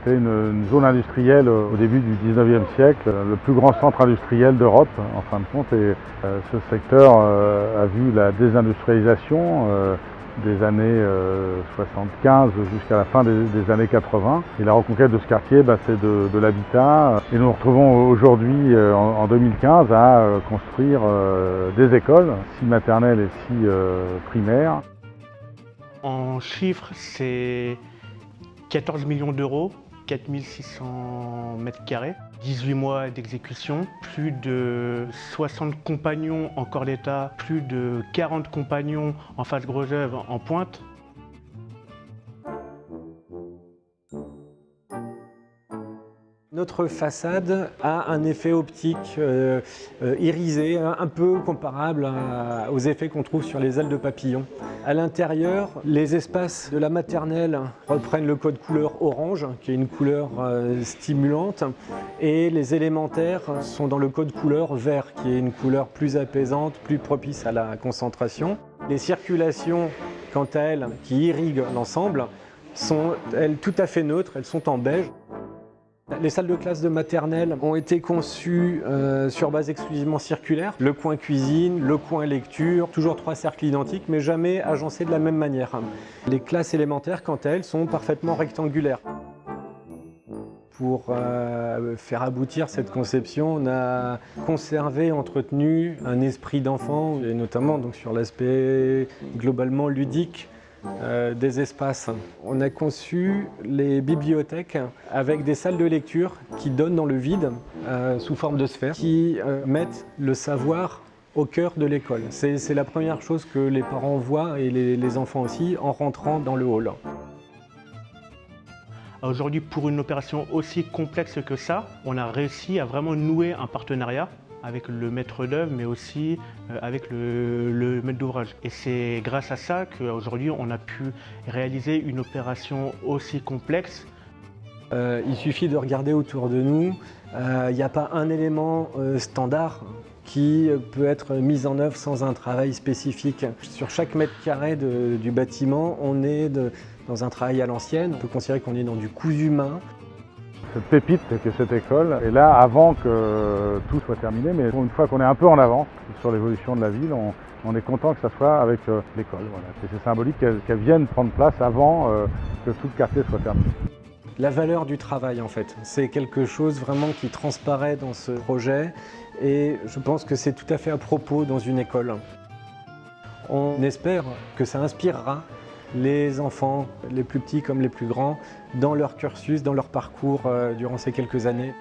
C'était une zone industrielle au début du 19e siècle, le plus grand centre industriel d'Europe en fin de compte. Et ce secteur a vu la désindustrialisation des années 75 jusqu'à la fin des années 80. Et la reconquête de ce quartier, c'est de l'habitat. Et nous nous retrouvons aujourd'hui, en 2015, à construire des écoles, 6 maternelles et 6 primaires. En chiffres, c'est 14 millions d'euros, 4600 mètres carrés, 18 mois d'exécution, plus de 60 compagnons en corps d'état, plus de 40 compagnons en face gros œuvre en pointe. Notre façade a un effet optique irisé, un peu comparable aux effets qu'on trouve sur les ailes de papillon. À l'intérieur, les espaces de la maternelle reprennent le code couleur orange, qui est une couleur stimulante, et les élémentaires sont dans le code couleur vert, qui est une couleur plus apaisante, plus propice à la concentration. Les circulations, quant à elles, qui irriguent l'ensemble, sont elles tout à fait neutres, elles sont en beige. Les salles de classe de maternelle ont été conçues sur base exclusivement circulaire. Le coin cuisine, le coin lecture, toujours 3 cercles identiques, mais jamais agencés de la même manière. Les classes élémentaires, quant à elles, sont parfaitement rectangulaires. Pour faire aboutir cette conception, on a conservé, entretenu un esprit d'enfant, et notamment donc, sur l'aspect globalement ludique des espaces. On a conçu les bibliothèques avec des salles de lecture qui donnent dans le vide sous forme de sphère, qui mettent le savoir au cœur de l'école. C'est la première chose que les parents voient et les enfants aussi en rentrant dans le hall. Aujourd'hui, pour une opération aussi complexe que ça, on a réussi à vraiment nouer un partenariat avec le maître d'œuvre, mais aussi avec le maître d'ouvrage. Et c'est grâce à ça qu'aujourd'hui, on a pu réaliser une opération aussi complexe. Il suffit de regarder autour de nous. Il n'y a pas un élément standard qui peut être mis en œuvre sans un travail spécifique. Sur chaque mètre carré du bâtiment, on est dans un travail à l'ancienne. On peut considérer qu'on est dans du cousu main. Cette pépite qu'est cette école est là avant que tout soit terminé, mais une fois qu'on est un peu en avance sur l'évolution de la ville, on est content que ça soit avec l'école. Voilà. C'est symbolique qu'elle vienne prendre place avant que tout le quartier soit terminé. La valeur du travail, en fait, c'est quelque chose vraiment qui transparaît dans ce projet et je pense que c'est tout à fait à propos dans une école. On espère que ça inspirera les enfants, les plus petits comme les plus grands, dans leur cursus, dans leur parcours durant ces quelques années.